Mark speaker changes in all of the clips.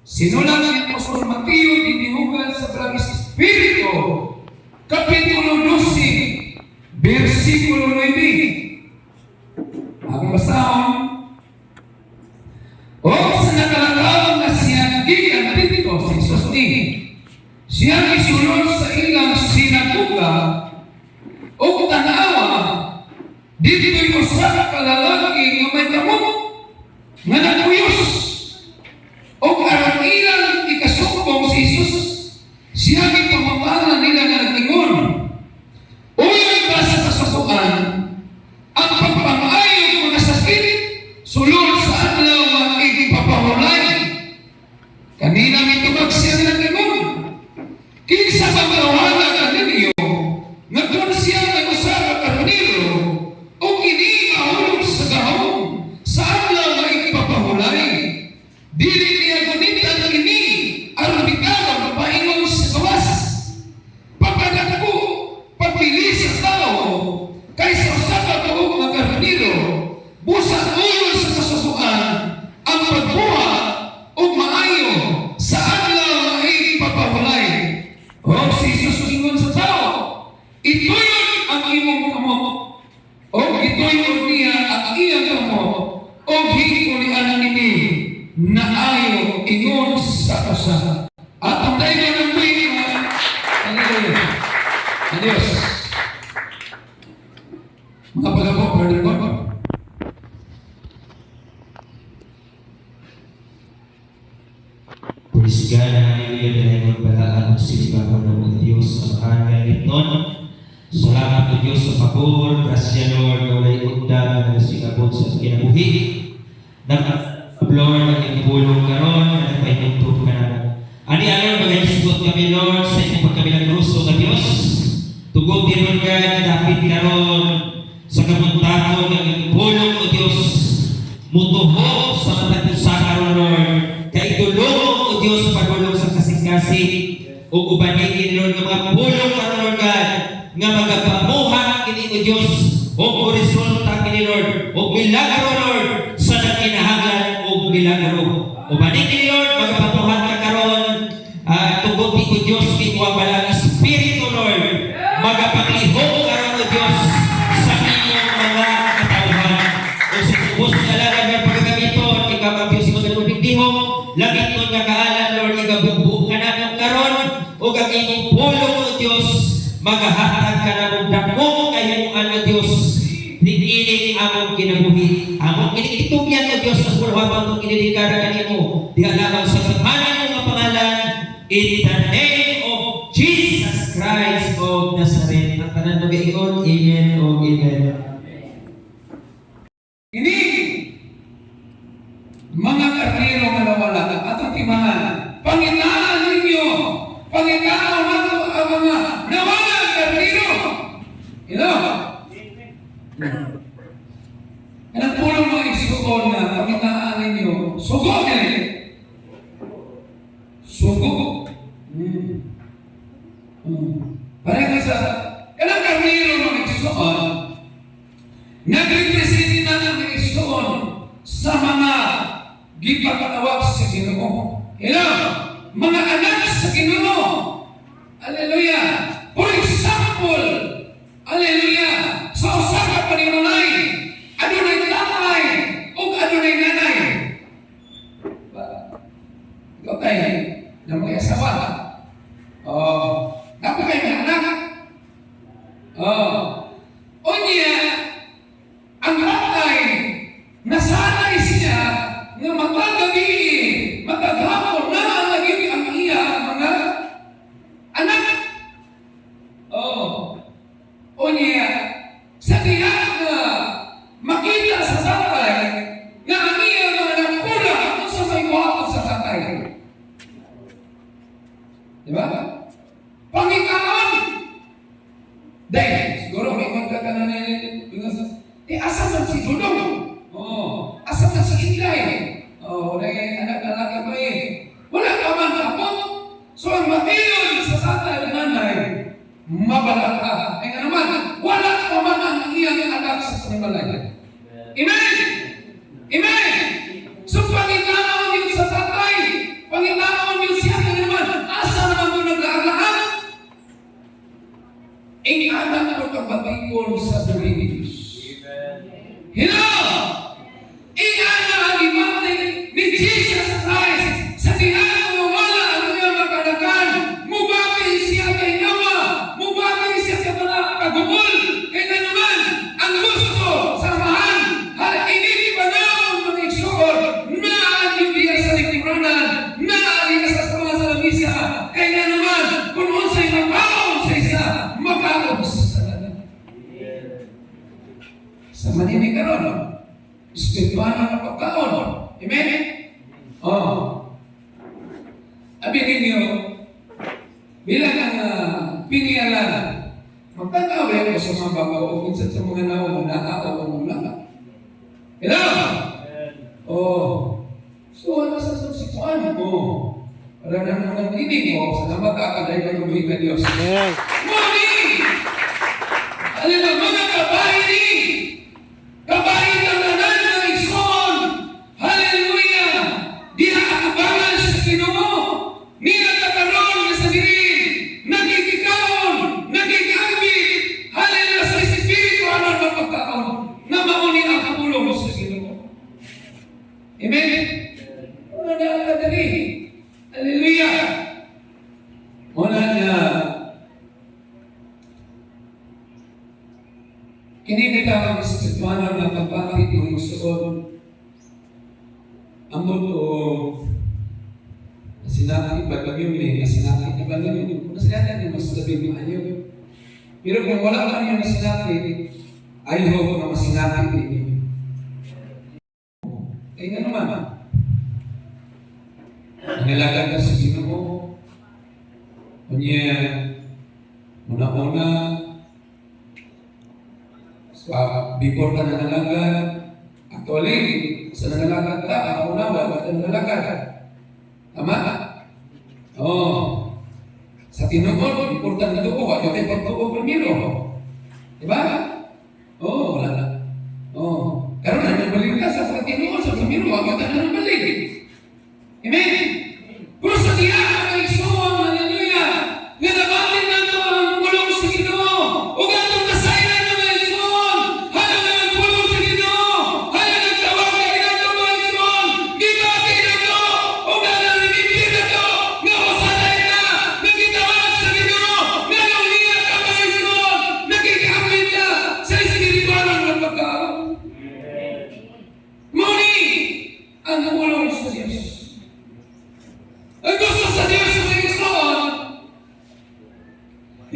Speaker 1: Sinulat ni Apostol Mateo dinihugan sa Belang Espiritu, Kapitulo 12, versikulo 9. Ang basahon, o sa nakalakaw na siyang gikan dito sa Isus ni, siyang isulod sa ilang sinagoga o tanawa, dito'y usa ka lalaki nga may kamot nga naguyos o aron ilang ikasumbong si Isus, siyang ipamamalan nila nga nagtingon. Uyon ba sa kasubuan ang pagpangayong mga sakit sulod sa adlaw nga ipapahulay? Kanina mitubag siya nga nagtingon. Kinsa ba mawala ka ninyo nga kung siya nag-usap ka karoniro o kini mahulog sa gahom sa adlaw nga ipapahulay? Dili niya gunitan kini aron bitaw mapaingon sa gawas. Pagkadako pagpili sa tao kaysa usa ka tuog nga karoniro, busa ulo sa kasubuan ang pagbuha o maayo sa adlaw nga ipapahulay. O si Jesus ingon sa tao, ituyon ang imong kamot o ituyon niya ang iyang kamot o hikulian nini na ayaw ingon sa usa. At ang tayo ng buhay na Adios. Mga pagkakot, Brother God.
Speaker 2: Praise God, hallelujah, dahil magbalaan ang sisibawan ng Diyos sa mahal nun. Salamat po Diyos sa pabor, grasya Lord, na walay undang na nasigabot sa kinabuhi. Lord, ang itibulong karon, na nagpahinugtog ka na. Ani alon, mag-isgot kami Lord, sa inyong pagkabilang ruso ng Diyos. Tugod din Lord God, dapit karon, sa kamuntakon ng itibulong o Diyos. Mutuhog sa matag sa karon Lord, kay tulong o Diyos pagulong sa kasing-kasing o ubanigin Lord ng mga pulong karon Lord God, nga magapamuhan kini o Diyos o horizontal kini Lord o milagro Lord sa nakinahanglan o milagro o baligin Lord magapamuhan ka karon tugod ko Diyos kini wa balang espiritu Lord magapaglihok karon o Diyos sa inyong mga katawhan o sa tubos na lang ang pagkagamiton ikaw ang Diyos magalubing-dihok langit mo nga kaalam Lord igabugbuok ka namin karon o gagimong pulong o Diyos magahatag ka na mong damo kayong ano Diyos niniling among kinabuhi among kinitugyan o Diyos sa pulhapan mong kinilikaran kanimo di alamang sa pangalan ng pangalan in the name of Jesus Christ of Nazareth ang tanan mag-iikot amen o amen.
Speaker 1: Ini mga karnero nga nawala atong timahan, panginaan ninyo, panginaan nato ang mga nawala karnero. Kanang pulong mga isuon na panginaan ninyo, sugo nila. Sugo. Parang sa kanang karnero mga isuon, nag-represent na ang mga isuon sa mga gipakatawag sa Ginoo. Mga anak sa Ginoo. Hallelujah. For example, hallelujah, sa usa ka paninulay, adunay tatay ug adunay nanay. Ikaw tayo, na mga asawa. Dapat kayo mga anak. Unya, ang tatay, nasanay siya nga matagabi, matagapon na ang naging ang iya mga anak. Unya, sa diya na makita sa tatay nga ang iya mga nagpula kung sa may buhaton sa tatay. Diba? Panginoon! Dahil, siguro may kontra ka na asam man si Dudong. Asam man si Inday. Dahil anak lalaki pa wala ka man ako. So ang matiyon sa tatay at nanay, mabala ka. Ay nga naman, wala ka man ang iyang anak sa panimalay. Amen! Amen! So Panginoon din sa tatay, Panginoon makabatikon sa buhay ni Diyos. Hello! Iyan ang imate ni Jesus Christ sa tiyan mo wala ang iyong makalakan. Mubati siya kay Nawa. Mubati siya sa mga kagumol. Kaya naman, ang gusto samahan. Hindi pa naman mga iksor. Naan yung diya sa likuran. Naan yung sa sama sa lamisa. Kaya naman, kung unsay makaon sa isa, makaon sa talaga. Sa manini karon, espiritual na pagkaon. Amen? Oh. Abi ninyo, bilang pinialan, magtatawa ko sa mga babaw o minsan sa mga naong nakaaw ang mula. Hello? Oh. So, ano sa subsikuan mo? Para na naman hindi mo, salamat kakaday na lubuhin ka Diyos. Morning! Alam mo, mga kabahay ni! Kabahay ng nanan ng ison! Hallelujah! Diha akabangan sa Ginoo! Niya kakaroon na sa diri! Nagkikikaon! Nagkikambit! Hallelujah! Sa Espiritu ano na pagkaon na mauni ang kapulong sa Ginoo. Amen? Ano na ang kadari? Hallelujah! Muna na kinikita ang espiritual na kapatid ng suod. Amod o sinati ba kami sinati ba kami kung sinati mas sabi mo ayo. Pero kung wala ka niya sinati ayaw ko na masinati din. Kaya naman nalagan ka sa Ginoo. Kunya una-una before ka nanalagan, actually, sa nanalagan ka, ako na, wala ka nanalagan. Tama? Oo. Sa tinuod, important na doon, wala kayo pagtuo primero. Diba? Oo, wala na. Oo. Karoon na, nagbalik ka sa tinuod, sa primero, wala ka na nagbalik. Amen? Pero sa tiyan, mga isuon, hallelujah, nga nabatin na ito ang kulong sa Ginoo, o gatong kasayran mga isuon, halang na ang kulong sa Ginoo, halang nagtawag na inato mga isuon, gibatin na ito, o galang nagipin na ito, nga usanay na, nagitawag sa Ginoo, nga nauniya ka mga isuon, nagkikapit na sa espiritual ng pagkaon. Muni, ang kulong sa Diyos. Ang gusto sa Diyos sa mga isuon,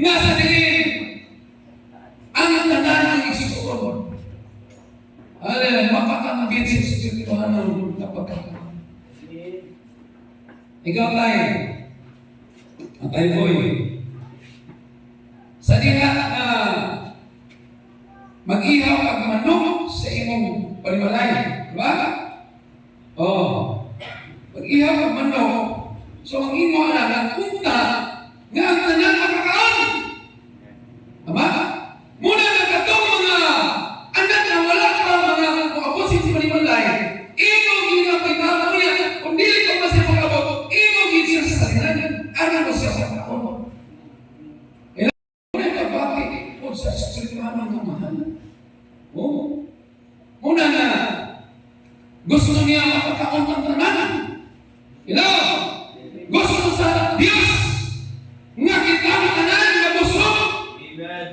Speaker 1: nasa dilim ang tanan ng isuon. Alam, makakambit sa espiritual ng napagkakaroon. Ikaw tayo, ang tayo boy, sa diha na mag-ihaw ang manok sa imong palimalay. Diba? Oo. Mag-ihaw ang manok. So, ang imo anak, punta nga ang tanan makakaon. Tama? Muna na katong mga anak na wala pa mga kuabusin si Panimalay, imo ginapitamo niya, kung dili ko pa siya makabot, imo ginsiya sa salinan, ano mo siya makakaon. Muna ka bakit kung sa espiritual ng mahal? Oo. Muna na, gusto niya makakaon ng tanan. Hello? Gusto sa Diyos nga kita ang tanan na busog. Amen.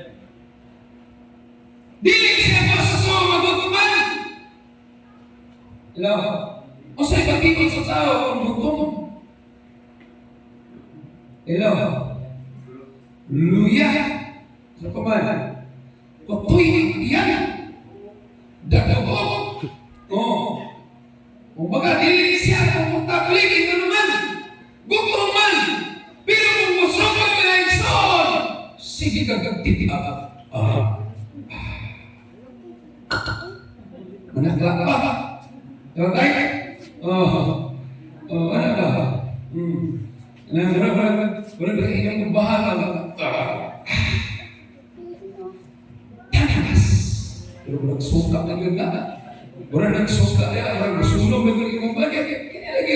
Speaker 1: Dili siya gusto magutuman. Hello? O sa'y pagkikot sa tao kung gutom. Hello? Luya. Sa kuman. Kutoy iyan. Dagobo. Oo. Kung baga dili siya kung magtablik ito naman. Gutom man. Pero kung busog ang mga isuon, sige kagagtitiap. Manakla pa. Diba tayo? Ano ba? Wala ba inyong bahala? Tanakas. Pero kung nagsuka na yun na, wala nagsuka na, wala nagsulong na yun yung bagay. Kaya lagi.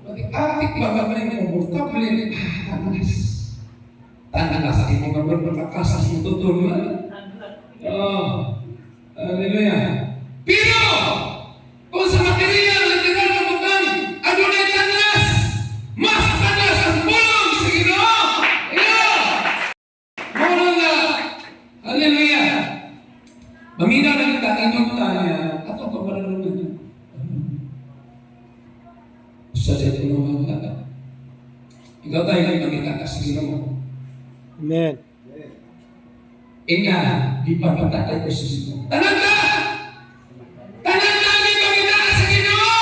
Speaker 1: Pati atik ba ba yung komportable? Tanakas. Tanang nasa imo nga bro, makakasas mo tutulog na. Hallelujah. Pero, kung sa material, literal na butang, adunay tanas, mas tanas ang pulong sa Ginoo. Muna nga, hallelujah. Maminaw na kita, inom tayo, at ang pagmalalang na. Sa siya tulungan ka. Ikaw tayo lang makita sa Ginoo.
Speaker 3: Amen.
Speaker 1: Inga, di pa patatay ko sa Ginoo. Tanan ka! Tanan namin makita sa Ginoo!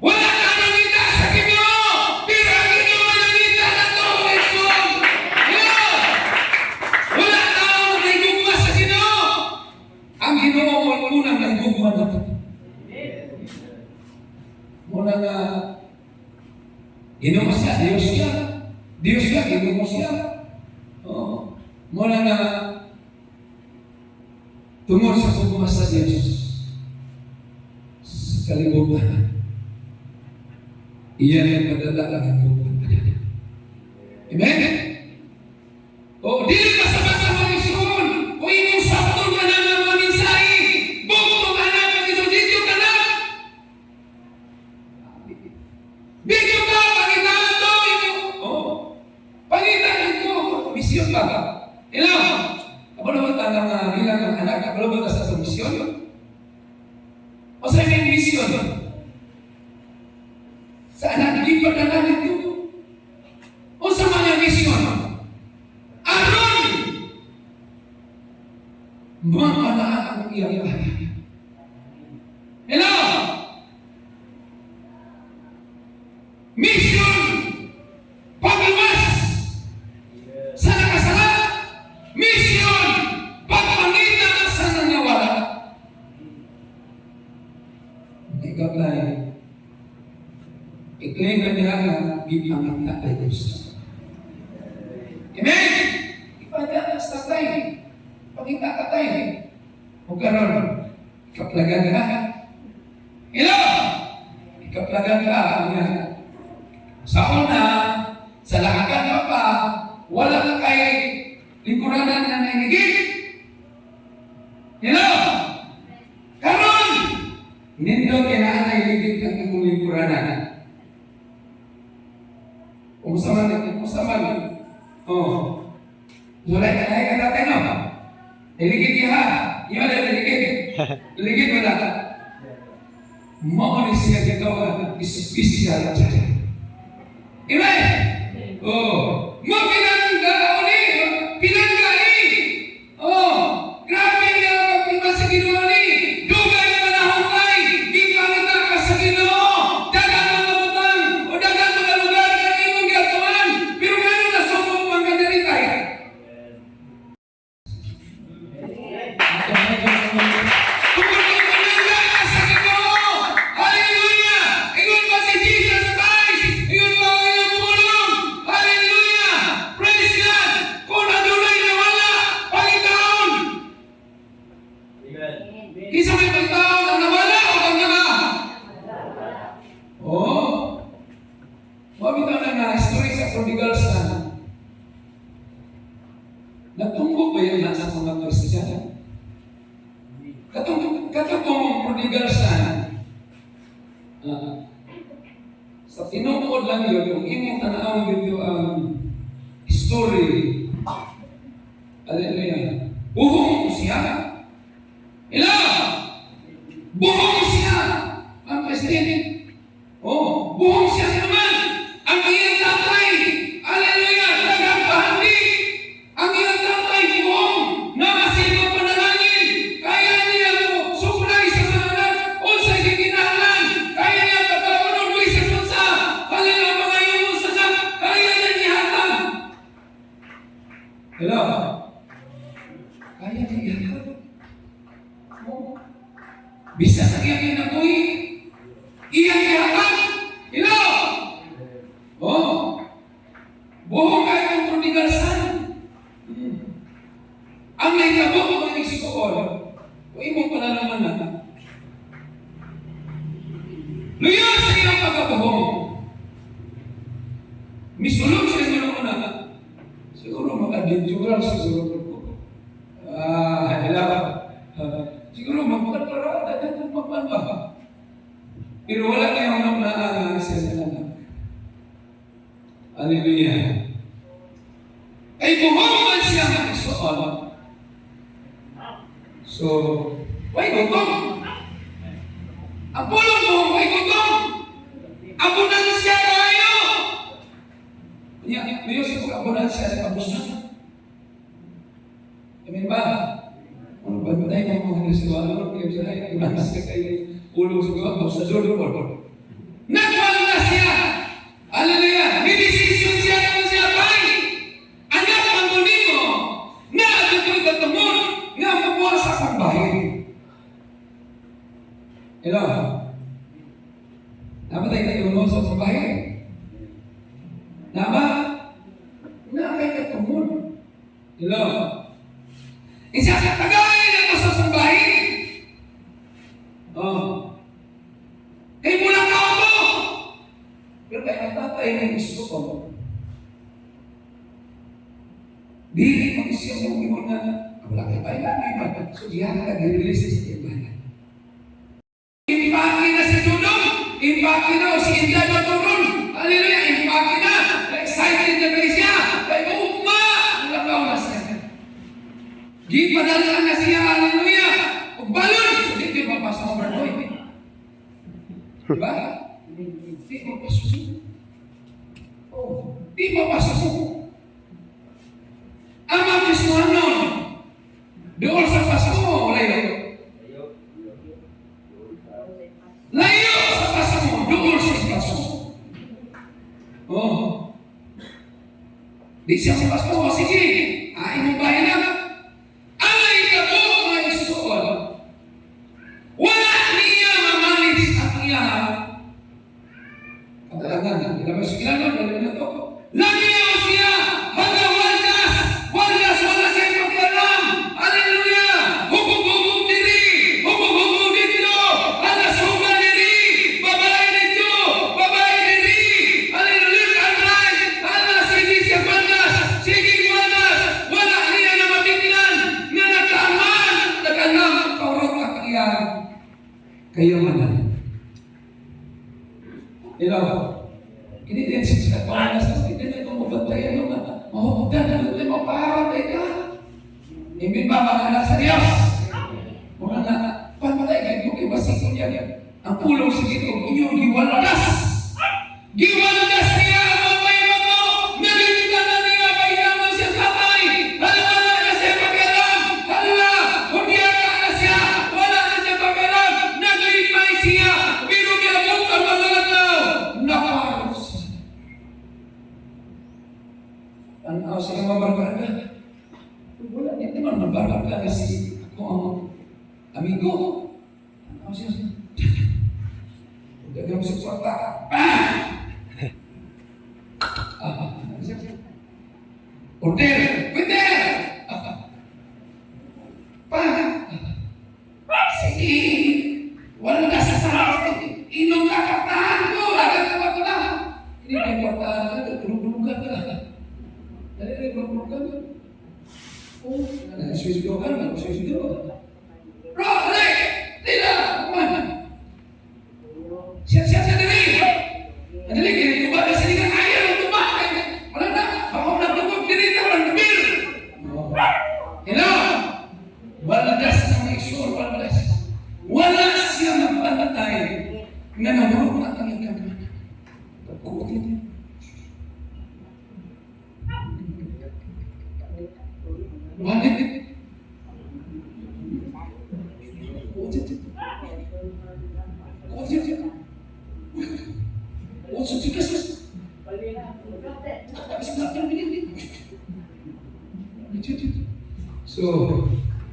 Speaker 1: Wala ka makita sa Ginoo! Pero ang Ginoo makita na ito, Jesus! Wala ka makigugma sa Ginoo! Ang Ginoo mo unang nakigugma na ito. Muna nga, Ginoo siya, Diyos siya. Diyos siya, Ginoo siya. Muna nga, tungod sa pagmamahal sa Diyos sa kalibutan, iyan ang padala ang kalibutan. Amen? O, dili ka sa basa mga isuon, o inyong sabton ka na ng mga mensahe, bukto ka na, pag-isudidyo ka na. Bigyo ka, pangitaan to, pangitaan ito, misyon ba? Ilaw, kapag naman tanang bilang ng anak, kapag naman sa misyon, o sa may misyon, sa anak, di pa na nito, o sa mga misyon, aron, mga anak ang iyang bahay. Ilaw, misyon, pagluwas, sa nakasala, misyon, pagpangita sa nangawala. Ikaw tayo, iklaim na niya nga, ipangita ay Diyos. Amen? Ipangita sa tayo, pangita ka tayo. O karon, ikaplagan ka. Hello? Ikaplagan ka. Sa una, sa lahagan ka pa, wala ka kay lingkuranan na nainigit. Hello? Karon, nindo kailangan nainigit ang iyong lingkuranan. Kung saman, Zulay ka na natin, no? Iligid niya, iyo na iligid. Iligid mo na. Maonis siya gagawa, ispisya dyan. Amen? Pinangga ni. Grabe nga pagpunta sa Ginoo ni. Dugay na panahon kay. Di pangita ka sa Ginoo. Dagan mga butang o dagan mga lugar na imong gatuan. Pero ngayon nasubok pang kadaritay. Tungkol kay pinangga ka sa Ginoo. Hallelujah! Ingon pa si Jesus Christ. Ingon pa ang iyong pulong. Hallelujah! Praise God! Kung nadulay na wala, pangitaon. Isa may pangitaon ang nawala o ang nga? Mabitaw na nga, story sa prodigal son. Nagtumbok ba yan sa mga Kristiyano? Katong prodigal son, sa tinuod lang yun, yung inyong tanawang yun ang story. Hallelujah. Buhong siya. Ila! Buhong siya. Ang President. Buhong siya naman. Ang iyang tatay. Hallelujah. Tagapahandi. Ang iyang tatay buhong. Nakasipag panalangin. Kaya niya mo supply sa mga anak. O sa giginahanglan. Kaya niya pagkakunod mo isa punsa. Hallelujah. Mga iyong sasak. Kaya niya nihatag. Hello? Kaya niya nihatag. Bisa na iyang inabuhi. Iyang nihatag. Hello? Buhong kayo ng prodigal son. Ang naitabo ko ng iskool. O imo pa na naman na. Luyo sa iyang pagkabuhong. Misulong siya mo naman na. Natural siguro. Alam. Siguro magpaparada na magpapa. Pero wala kayong naangang siya sa anak. Hallelujah. Ay buhongan siya ng isuon. So, why gutom? Ang pulong mo, why gutom? Abonansya tayo! Niyo siguro abonansya sa kabusan. Amen ba? Kung bantay mo mga nasiwalo, kayo siya ay abonansya kayo ulong siguro sa Zolpor. Nagwal na siya! Hallelujah! May desisyon siya kung siya ba'y anak ng Munimo na agad katumon nga mabuha sa akong bahay. Hello? Namatay kayo sa akong bahay? Nama? Nakay katumon. Hello? Isa sa tagay na sa akong bahay? Kay mula ka ako! Pero kaya ang tatay ng gusto ko, dili mag-isip mo mo na wala kayo ba ilan? So diyan ka nag-release sa tiyan. Impaki na si Dudong, impaki na o si India na Turon. Hallelujah, impaki na. Excited na kayo siya. Kaya ugma, wala ka na siya. Di padalaan na siya, hallelujah. Ug balon, so di mapasok ang barkoy. Diba? Di mapasok. Di mapasok. Ang mga Kristohanon, doon sa Pasko, layo. Layo sa Pasko, doon sa Pasko. Di siya sa Pasko, sige, mo bahay na. Alay ka po, mga Kristohan. Wala niya mamalis ang iya. Katalangan, ilabas sa kilanon, wala na to. Lamiyaw siya, hanggang waldas, wala siya pagkalam. Hallelujah! Hubog-hubog diri, hubog-hubog dito, halasugan diri, babae dito, babae diri. Hallelujah! Alay, sige siya waldas, sige waldas, wala niya na matignan, nga nagkaman, nagkanam, kaurot kakiyan. Kayo man. Ini din siya panas sa hindi na itong mabantayan mo na mahugdan na ito mo paharatay ka. Hindi ba mga anak sa Diyos? Mga na, pamatay ka ito kay Basiko niya. Ang pulong sa ito, inyong giwaldas. Giwaldas niya ang mga mayroon mo. Nalimutan na niya, pahinamon siya tatay. Wala na siya pag-alam. Hala, hudyaka na siya. Wala na siya pag-alam. Naglipay siya. Pero giyabot ang mga latlaw. Naparos. Ang sa mga barbarga, wala din naman mabarbarga si ako ang amigo. Ang siya, huwag mo sa kwarta. Order! Order! Sige! Wala sa sarap. Inom ka katahan ko. Agad ka ba? Hindi may kwartahan ka. Tulog-tulugan ka. Dali, tulog-tulugan ka. Nag-switch ka. Nag-switch ka. Bro, dali! Tila! Kuman! Siap-siap sa dali! Dali, kaya tuba na sila ka. Ayaw ang tuba! Wala na! Baka na tubog. Dili ka lang. Bil! Hello! Waldas na may sure. Waldas. Wala siya magpanatay na nahurot na ang ikaman. Pagkutin niya. Walit. So,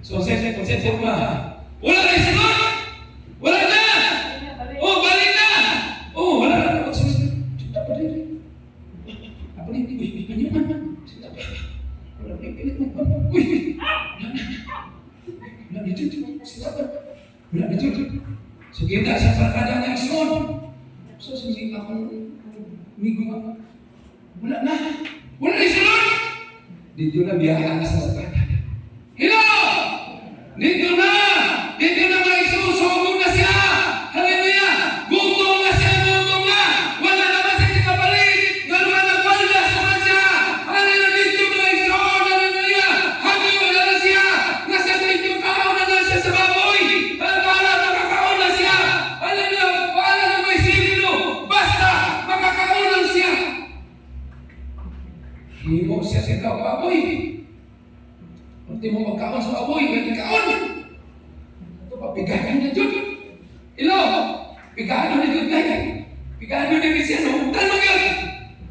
Speaker 1: konsensya mo na. Wala na isagot! Wala na! Balik na! Wala na. Cinta pa rin. Apa ni? Pinyaman. Cinta pa rin. Wala na pilit mo. Wala na dito. Cinta pa. Wala na dito. So, kita sa parkada ng son. So, sige akong migo. Wala na. Wala na isagot! Dito na biyahan sa barkada. Hello! Dito na! Dito na mga isusugod na siya! Hallelujah! Gutom na siya! Gutom na! Wala naman siya kapalit! Naluman na waldas naman siya! Hallelujah! Dito mga isusugod! Hallelujah! Hanggang wala na siya! Nasa dito kaon na lang siya sa baboy! Para makakaon na siya! Hallelujah! Wala na may silo! Basta makakaon lang siya! Himo siya sa baboy! Hindi mo magkaon sa baboy, may kaon. Ito pa, pigahan na dyan. Ilo, pigahan na dyan tayo. Pigahan na dyan siya, no? Tanong yun.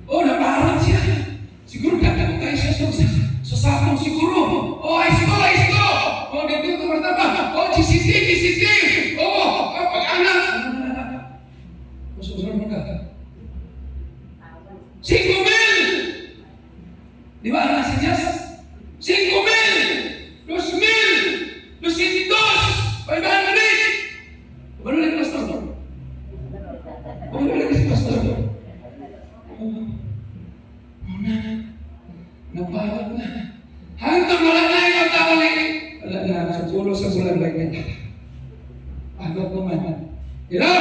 Speaker 1: O, naparang siya. Siguro dapat tayo siya sa sapong siguro. O, ayos ko. O, dito ito martaba. O, GCT. O, pag-anak. Masusunod mo ka. 5,000! Di ba anak si Diyas? 5,000! 2,000! 200! 500! Baru lagi pastor. Baru lagi pastor. Nabalat na. Hanggang wala na yung tao na wala na. Sa pulo sa bulan ba yan? Agad naman. Hello!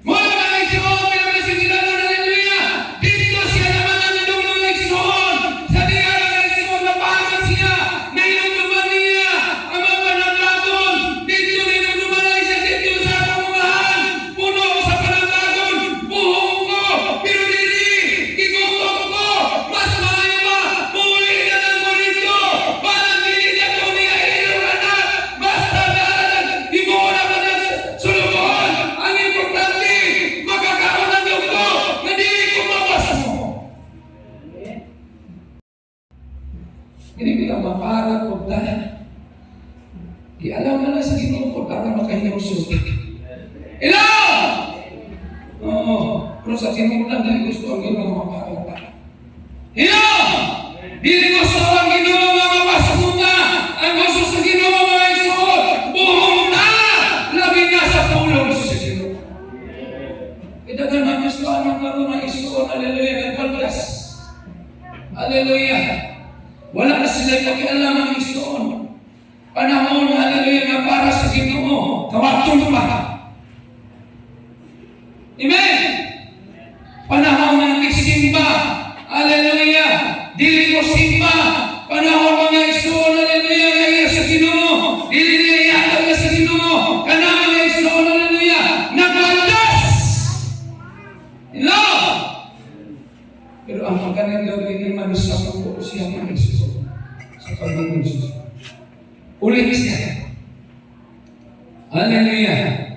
Speaker 1: Mula mga igsoon! Pinamay sa ginano na hallelujah! Dito siya naman ang nandong mga igsoon! Sa diya mga igsoon na pangat siya! Na inumduman niya! Ang mga panagbagon! Dito na inumduman na siya dito sa pamumahan! Puno sa panagbagon! Buhong ko! Pero dili! Igutom ko! Mas maayo pa! Muli na lang ko dito! Parang dili niya ko niya iluwanan! Basta daanan! Di mo na ng sulubuhan! Ang importante! Makakaon ang Diyos ko! Na dili ko mawas mo! Hindi kita maparang kung dahil. Ialam na lang sa Ginoo ko para makahinusog. Hello! Oo. Pero sa Ginoo lang dili gusto ang Ginoo maparang pa. Hello! Dili gusto ang Ginoo mapasamunta. Ang gusto sa Ginoo mga isuot. Buhong na! Labi na sa pulong sa Ginoo. Idagan na gusto anong laro na isuot. Hallelujah. Nagpaldas. Hallelujah. Wala na sila pakialam ang isuot. Panahon, hallelujah, na para sa Ginoo. Tawatong pa. Amen! Panahon na nagsimba. Hallelujah! Dili ko simba. Panahon mga isuon, hallelujah, ngayon sa Ginoo. Dili niyayatag na sa Ginoo. Kana mga isuon, hallelujah, nagwandas! Hello! Pero ang pagkanin daw din naman sa puso siya mga isuon. Sa pagkanin Isuon. Ulit siya. Hallelujah!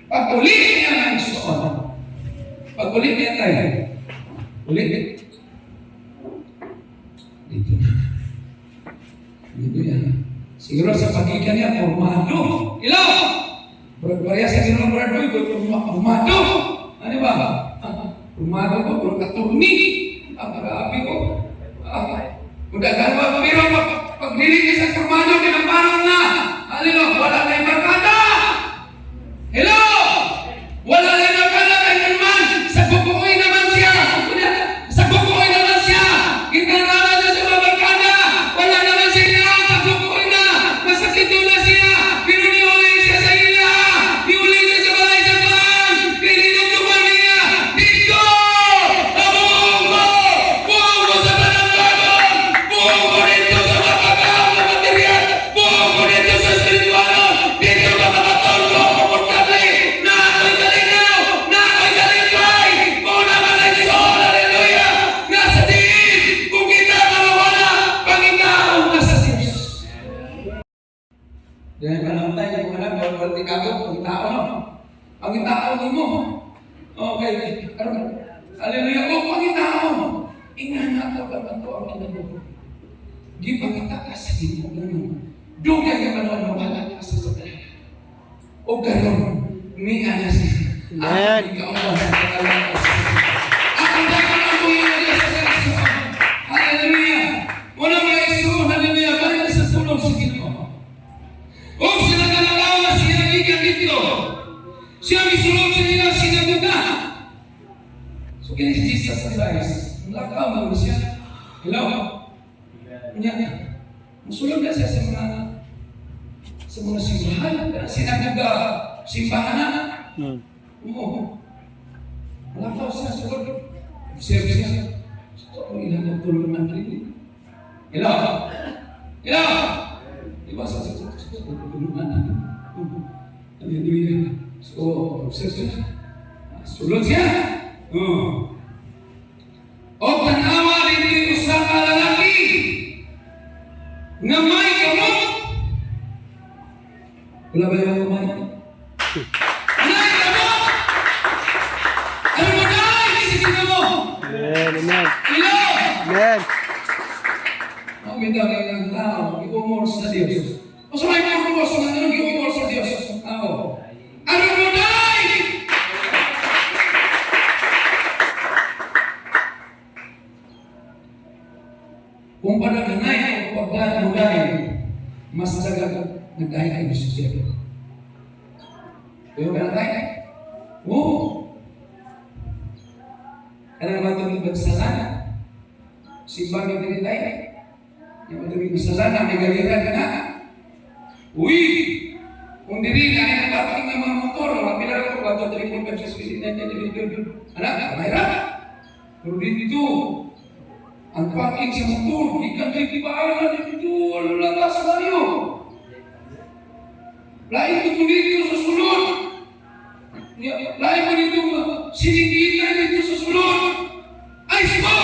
Speaker 1: Pag ulit niya mga isuon. Pag ulit niya tayo. Ulit. Dito na. Dito yan. Siguro sa pagitan niya, formado. Hello! Berbarya sa Ginoo, brado, formado. Ano ba? Formado ko, pero katurni. Grabe ko. Udah gano'n, pero pag nilinis ang formado, kinaparang na. Hallelujah! Wala na yung barkada. Hello! Wala na yung barkada kay naman. Sa bubuoy naman siya. Sa bubuoy naman siya. Kinaralan na sa mga barkada. Wala naman siya. Sa bubuoy na. Masakit na siya. Pero niuli siya sa ila. Niuli siya sa balay sa pan. Pininugtuman niya. Dito! Buhong ko! Buhong ko sa panagbagon! Buhong ko dito sa mapagaw na material! Buhong ko dito sa spiritualo! Dito ka makatulgo! Komportable! Na ako'y kalinaw! Na ako'y kalipay! Muna malaison! Hallelujah! Nasa diin! Kung kita malawala, Panginoon nasa Diyos! Dahil panamtay ng mga anak, wala di kago, Panginoon mo. Okay. Hallelujah! O Panginoon! Ingana ka ba ang Panginoon? Di pangita ka sa Ginoo. Dugay ka man wala ka sa kadalanan. O ganon, niya na siya.
Speaker 3: Amen.
Speaker 1: Ikaw ang pagkakalang ka sa Ginoo. Ang dapat ang buhay sa Ginoo. Hallelujah! Wala mga isuon, hallelujah, balik na sa tulong sa Ginoo. O sila kalalaw na siya ikan dito. Siya misulong sa ilang sinaguga. So kini Jesus Christ, lakaw mo siya. Hello? Kanya, musulog na siya sa mga simbahan. Sinaguga, simbahan na. Oo. Wala pa sa sugod. Observe siya. So, ilang nagtulong ng rin. Hello? Hello? Diba sa tulungan natin? Hallelujah. So, observe siya. Sulod siya. O tanawa rin usa ka lalaki nga may kamot. Wala ba yung kamay? May kamot! Ano mo dahil? Isipin mo!
Speaker 3: Amen.
Speaker 1: Hello!
Speaker 3: Amen.
Speaker 1: Makita ka ng tao, i-umor sa Diyos. O sa may purpose na anong i-umor sa Diyos ang tao? Ano mo dahil? Kung panaganay o pagdadagay, mas dagat nagdahil kayo sa Diyos. Kaya ba tayo? Oo. Ano naman itong ibagsalan? Simbang yung tinitay. Yung itong ibagsalan, may galiran ka na. Uy! Kung diri nga ang parking ng mga motor, mapilar ko, bago tayo mo sa suicide na anak, kamera. Pero dito, ang parking sa motor, ikan kayo kibaalan dito, lalas tayo. Lain ko dito sa sulod. Lain ko dito, sinigitan dito sa sulod. Ayos ko!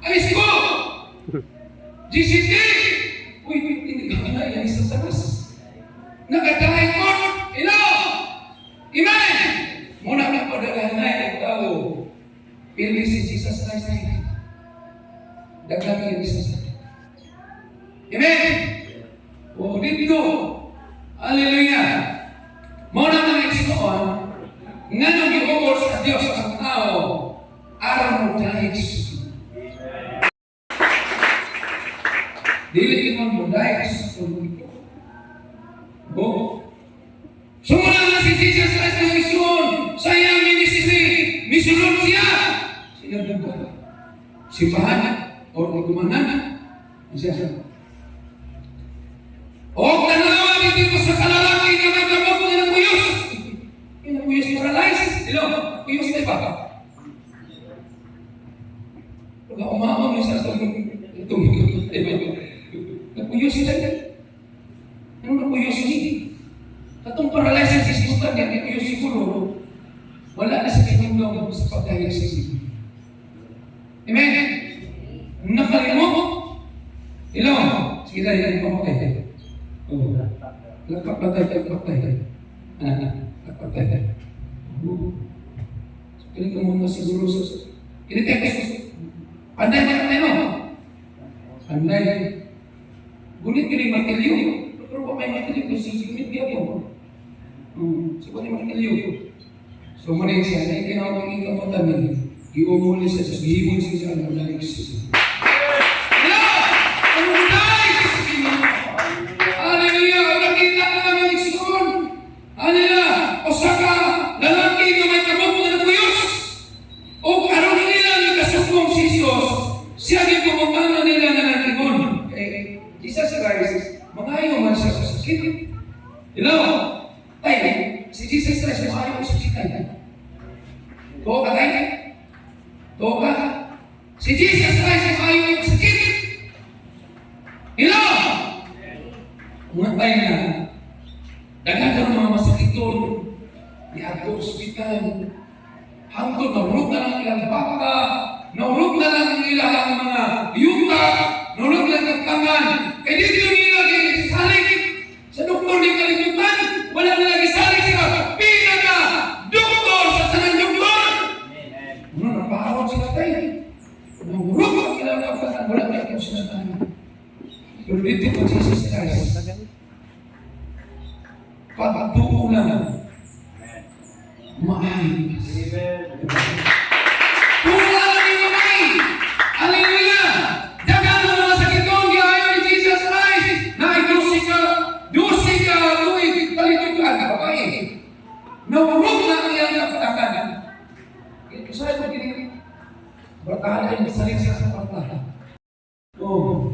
Speaker 1: Ayos ko! GCT! Uy, hindi ka na yan sa taas. Nagkatahay ko! Ilo! Amen! Muna na padalahanay ang tao. Pili si Jesus Christ na dagang yung isa. Amen! O dito, hallelujah! Muna na nagsuon, nga nang i-over sa Diyos ang tao, araw mo dahil Jesus. Dili mo mo dahil sa tulong ito. O? Sumula na si Jesus Christ na isuon sa iyang ministry, misulod siya. Sinabi ko, simbahan, o gumanan, siya. O tanawa dito sa kalalaki na may kamot na nakuyos. Yung nakuyos paralyzed. Dilo, nakuyos na iba. Pag umama mo sa itong nakuyos na. Anong nakuyos ni? Katong paralyzed sa isbutan niya, nakuyos siguro. Wala na sa kinundong sa pagdahil sa isip. Amen? Nakalimot. Hello? Sige tayo, pamatay. Oo. Nagpapatay. Nagpapatay. Oo. Kini ka muna siguro sa... Kini tayo kasi... Panday na tayo. Panday. Gunit kini matilyo. Pero pa may matilyo ko sa gunit niya po. Sa kani matilyo. So muna siya, na ikinawag ang ikamutan niya. Iumuli sa Diyos, gihimon siya ang malaking Diyos. Hallelujah! Nakita ko naman ikson. Hallelujah! O saka, lalaki na may kamot na nakuyos. O karoon nila ng kasukong si Jesus, siya din pumapano nila na natingon. Jesus Christ, mangayo man siya sa sakit. Hello? Tayo, si Jesus Christ, mangayo sa sakit. Tuwa ka tayo? Tuwa ka? Si Jesus Christ, mangayo sa sakit. Hello? Mga tayo na, dagan ka mga masakit doon, di ato ospital, hangtod naurog na lang ilang baka, naurog na lang ilang mga yuta, naurog na lang tangan, kaya dito nila salig sa doktor di kalimutan, wala na lagi salig sila, pinaka doktor sa tanang doktor. Ano, napahawag sila tayo, naurog ang ilang tangan, wala na lagi sila tangan. Pero dito po Jesus Christ, pagtuo lang, maayos. Puro lang yung mamay. Hallelujah! Dagan mo mga sakit doon, di ayaw ni Jesus Christ, na dusi ka, tuwing talitugan, babae. Naurog na ang iyang kapatakan. Ito sa'yo mo gini, batahan kayo, saling sa kapatakan. Oh.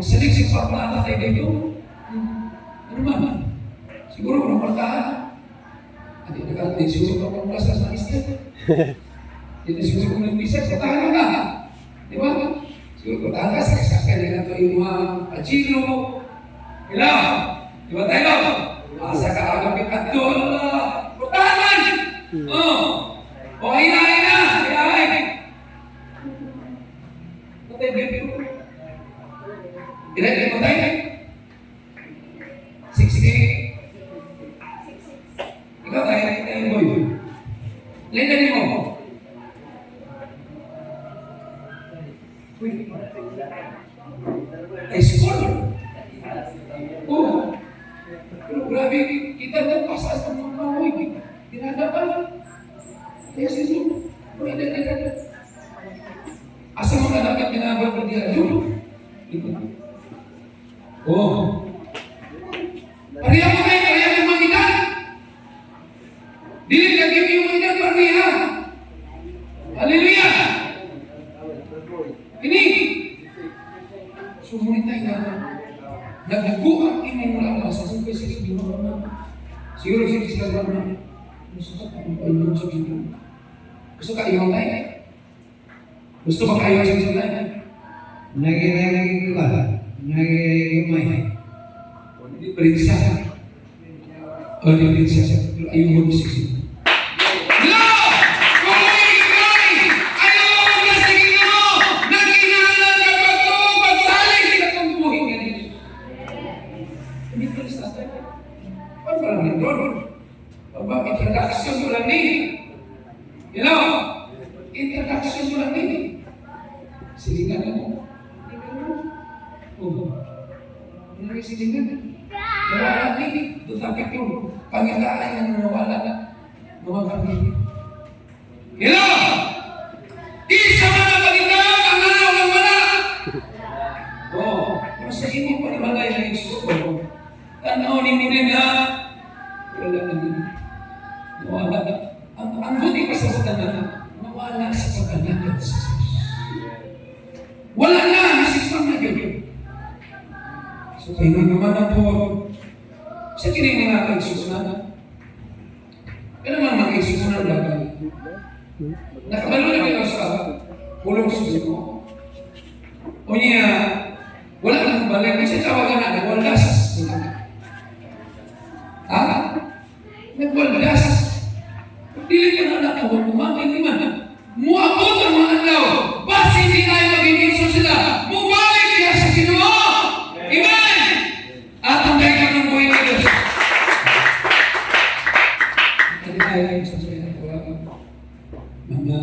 Speaker 1: Masalig si Parmata tayo dito. Ano man? Siguro kung partahan. Hindi nagkakalit siguro ka pang plasas na isip. Hindi siguro kung nag-isip, partahan ka. Di ba? Siguro partahan ka, saksakan na ito yung mga achilo. Hello? Di ba tayo? Asa ka agapit at doon. Partahan man! O hinahin na! Hinahin! Patay dito. Ilan mo tayo? 60. Ikaw tayo boy. Ilan mo? High school. Oh. Pero grabe, kita na pasas ng mga kahoy. Tinadapan. Kaya siya. Asa mga dapat pinabag ng diyan? Oh. Pariya mo kayo, pariya mo mga inan. Dili lagi yung mga inan, pariya. Hallelujah. Ini. Sumunod tayo na. Nagbubuang imong mula sa sumpe sila di mo. Siguro sila na. Gusto ka pang sa Diyos. Gusto ka iyaw tayo? Gusto ba kayo sa Diyos tayo? Nagigimay. Hindi prinsya. O di prinsya. Pero ayaw mo ni sisi. No! Kung nagigimay! Ayaw mo na sa Ginoo! Nagkinalan ka ba ito? Magsaling sila kang buhay nga dito. Hindi prinsya tayo. Ano pa lang nito? Baba, introduction mo lang ni. You know? Introduction mo lang ni. Silingan mo. Ano yung silingan? Nawala ni. Tutapit yung pangilaan na nawala na. Nawala ni. Hello! Isa man ang pagitang ang araw ng wala. Kung sa inyo pa nabagay na yung suko, tanaw ni mo din na wala na din. Nawala na. Ang buti pa sa pagkana, nawala sa pagkana sa Diyos. Wala na, nasipang na yun. So, kayo naman na po, sa kining mga kaisusunan, kaya naman mga kaisusunan bagay. Nakabalo na kayo sa pulong susunod mo. O niya, wala nang balik, kasi tawagan na, nagwaldas. Ha? Nagwaldas. Dili ka na nakuha, kumakin naman. Muabot ang mga alaw. Basta hindi tayo maging inso sila. Mubalik niya sa Ginoo. Amen! At ang dahil ka ng buhay ng Diyos. Hindi tayo sa sabi ng mga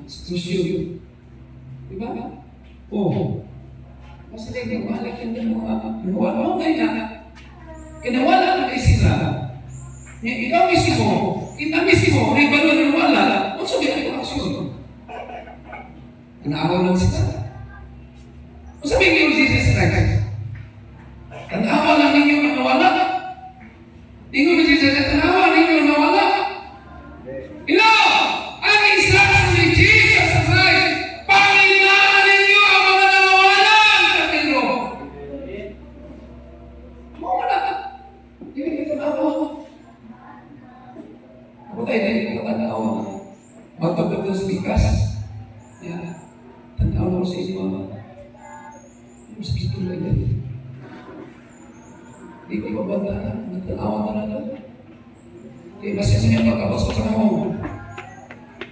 Speaker 1: sitwasyon. Diba? Oo. Basta tayo mabalik yung mga nawala. Ang dahil na, kinawala na kayo sila. Ikaw mismo, kita mismo, may balon ng wala, kung sabihin ang aksyon. Tanawa lang sila. Kung sabihin yung Jesus Christ, tanawa lang ninyo ang nawala. Ninyo na Jesus, tanawa ninyo ang nawala. Ilo! Ang instruction ni Jesus Christ, Panginoon ninyo ang mga nawawalan sa tiro. Mawala ka. Hindi ka tanawa. Ako tayo na yung tanawa. Magpapagod sa bigas. Tanawa ko sa inyo mga yung sakit lang yan. Hindi ko babandaan. Nagtanawa talaga. Kaya basta niya magkabas ko sa mo.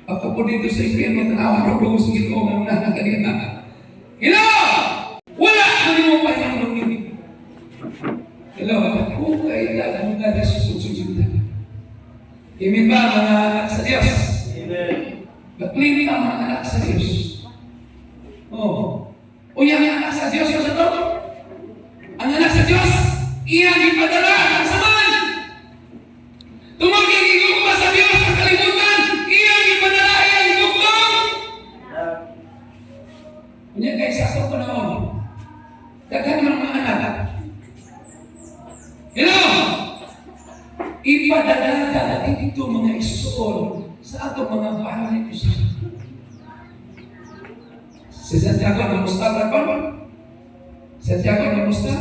Speaker 1: Ako po dito sa impyerno, tanawa ko gusto ko ng mga kanina. Hello! Wala! Ano mo pa yung nangyari? Hello? Kung kailangan mo na susunod na. Amen ba mga anak sa Diyos? Amen. Baklin ang mga anak sa Diyos. O yung anak sa Diyos, yung sa to? Ang anak sa Diyos, iyang ipadala ang saman. Tumagin igugma sa Diyos ang kalimutan, iyang ipadala iyang dugtong. Kunya kayo sa akong panahon, daghan ng mga anak. Hello! Ipadala natin ito mga isuol sa atong mga bahay ko siya. Si Santiago na Mustafa pa. Santiago, kamusta?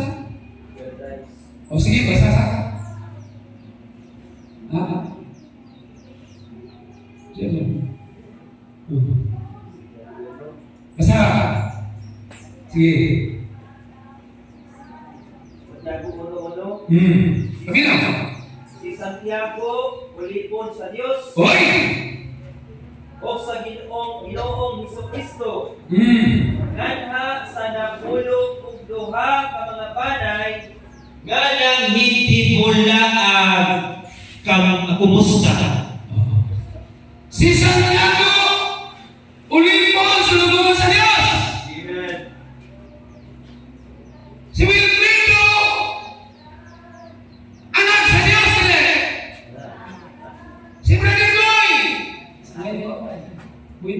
Speaker 1: O sige, basa ka. Ha? Diyan. Basa ka. Sige.
Speaker 4: Santiago 1:1.
Speaker 1: Paminaw.
Speaker 4: Si Santiago ulipon sa Dios
Speaker 1: Oy!
Speaker 4: o sa Ginoong Hesukristo. Nganha sa nabulog ug duha ka mga banay
Speaker 2: Nga nang hindi mula kumusta.
Speaker 1: Si Santiago, ulipon sa loob sa Diyos.
Speaker 4: Amen.
Speaker 1: Si Wilfredo, anak sa Diyos nila. Si Brother Boy, Boy,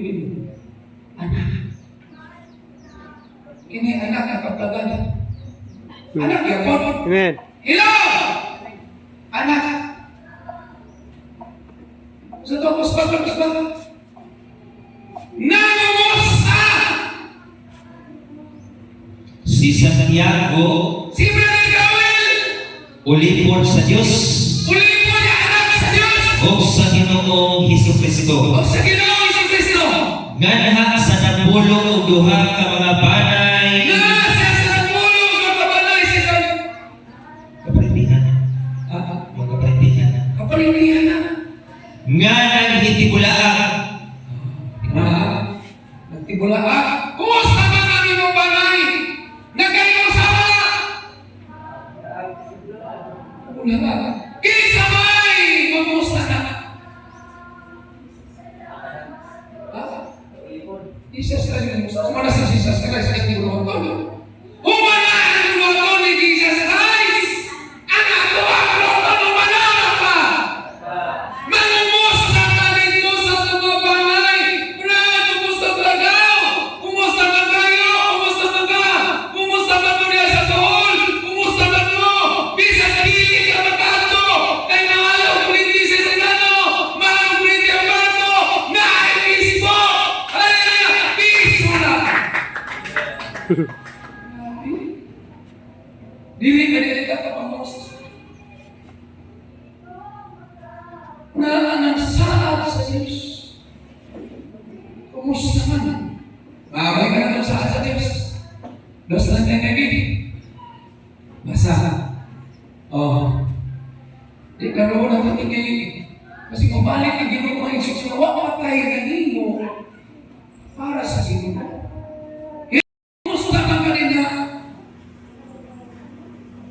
Speaker 1: anak. Ini anak ang kapagalan. Anak yapon.
Speaker 3: Amen.
Speaker 1: Hello! Anak. Sa to, kusbag. Nangumusta!
Speaker 2: Si Santiago,
Speaker 1: Si Brother Gawel,
Speaker 2: ulipon sa Diyos
Speaker 1: ulipon niya anak sa Diyos.
Speaker 2: o sa Ginoong Hesukristo.
Speaker 1: O sa Ginoong Kristo.
Speaker 2: Nganha sa nabulog og duha ka mga banay.
Speaker 1: Nasa sa pulong ng kabanay si San.
Speaker 2: Kaparintihan. Mga kaparintihan.
Speaker 1: Kapalindihan na.
Speaker 2: Nga nang hindi bulaan.
Speaker 1: Nagtibula. Kumusta ba ang inyong banay? Nagkayong sama. Wala ba? Kinsa may kumusta na? Jesus Christ. Kumana si Jesus Christ sa inyong luwag. Humana ang luwag ni Jesus Christ. Ang ato ang luwag humanara pa. Mangumusta ka dito sa mga banay. Brad, kumusta ka daw? Kumusta ka kayo? Kumusta ka ka? Kumusta ka mo niya sa tuhol? Kumusta ka mo? Bisa dili ka makato. Kay mahalo kuliti sa Senado. Mahalo kuliti ang bato. Na ay pismo. Hallelujah! Piso na. Dili ka kapamusta. Na ang saad sa Diyos. Kumusta man? Mabay ka na saad sa Diyos. Dos lang yan kami. Masa. Di ka roon ang patingin. Kasi kung balik ang Ginoo mo, Isus na wapatay ka nimo para sa Ginoo. Kumusta ka kanina?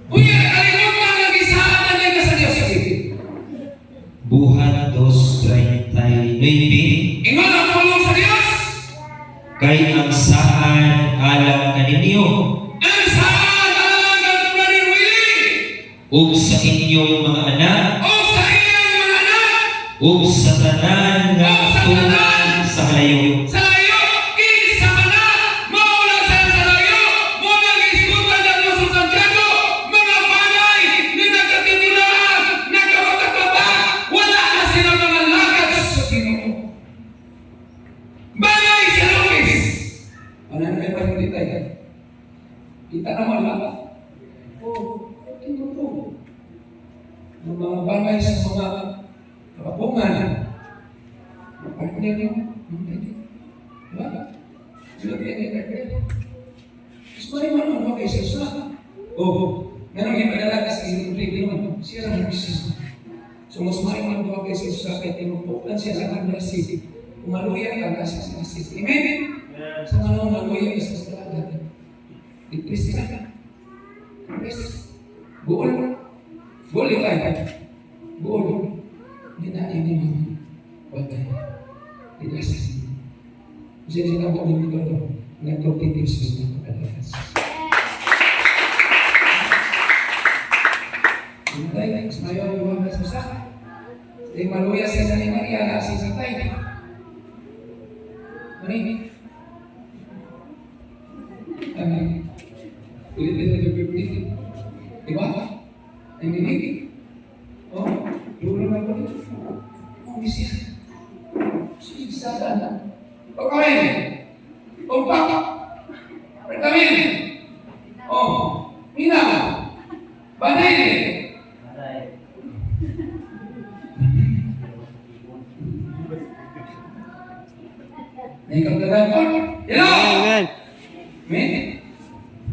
Speaker 1: Unya, kalimutan ang isahan na sa Diyos.
Speaker 2: Buhat 2:39.
Speaker 1: Ingon ang pulong sa Diyos.
Speaker 2: Kay ang saan alam kaninyo
Speaker 1: Ang saan alam ng Brother Willie
Speaker 2: ug sa inyong mga anak
Speaker 1: o sa iyong mga anak
Speaker 2: ug sa tanan nga tunan sa halayo.
Speaker 1: sa layo, kinsa man na maula sa layo, muna gisgutan ng Apostol Santiago, mga banay ni nagkatimulaan, nagkawagkababa, wala na silang mga lakas sa Ginoo. Banay sa Lucas. Ano na kayo pag-ulitay? Kita naman lang. Ito po. Ang mga banay sa mga kapapungan. Ano niyo? Diba? Sila pinag-ibig. Gusto rin mo naman kay Jesus. Meron yung padala sa inulit naman. Siya lang nag-Jesus. So mas maraming mga kay Jesus kay tinupukan siya sa kanya si umaluyan ka kasi sa Jesus. Amen? Sa mga umaluyan isa sa talaga. Ipis ka. Ipis. Buol. Buol yung kaya. Buol. Hindi na ini mga bagay. Tidak sa sini. Kasi sila po yung ito. Nagpropitiw sa mga pagkakalas. Hintay, mayo yung mga susah. Sa maluya siya ni Maria na si Santay. Mari. Pilit-pilit nagpipilit. Diba? Ang dinig. Dulo na po dito. Bisya. Sigsada na. Pagkain. Pagpapa. Pagkain. Oh, minaw. Banay ni.
Speaker 4: Aray.
Speaker 1: Naikapagaton. Hello!
Speaker 3: Amen.
Speaker 1: Men,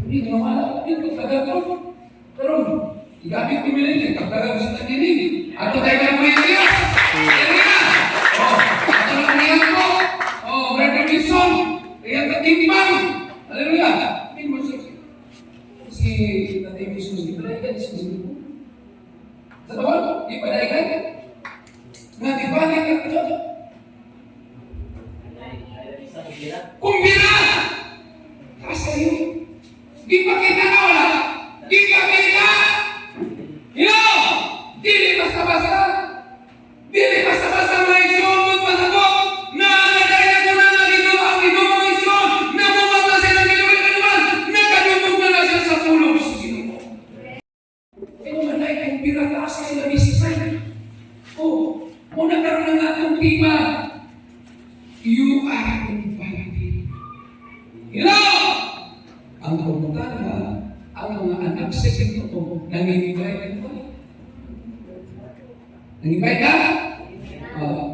Speaker 1: hindi ko mawala. Hindi ko tagagaton. Pero, igamit ko nila yung kapagaton sa tagili. Ato tayo ka mo yung Diyos. Hallelujah! Oh, ato lang niyan ko. Oh, Brother Wilson. Iyan ka timbang. Hallelujah! Hindi mo si Tatay Wilson. Di ba na ikan si sa tawag? Di ba na ikan? Nga, di ba na ikan?
Speaker 4: Isa kira.
Speaker 1: Kumbira! Asa yun? Di pa kita na wala? Di pa kita! Yo! Dili basta-basta! Dili basta-basta mga isyon pasabot na nagay na ko na naginawa ang ginawang isyon na bumata siya ng ginawang kanuman nakadumog na na siya sa pulong sa ginoo. Ito man ay kumbira ka asa sila bisisay. Oh, muna karoon ng atong tima. You are invited. Hello! Ang pagkakala, ang mga anak sa ito, nangingibay ka. Nangingibay ka?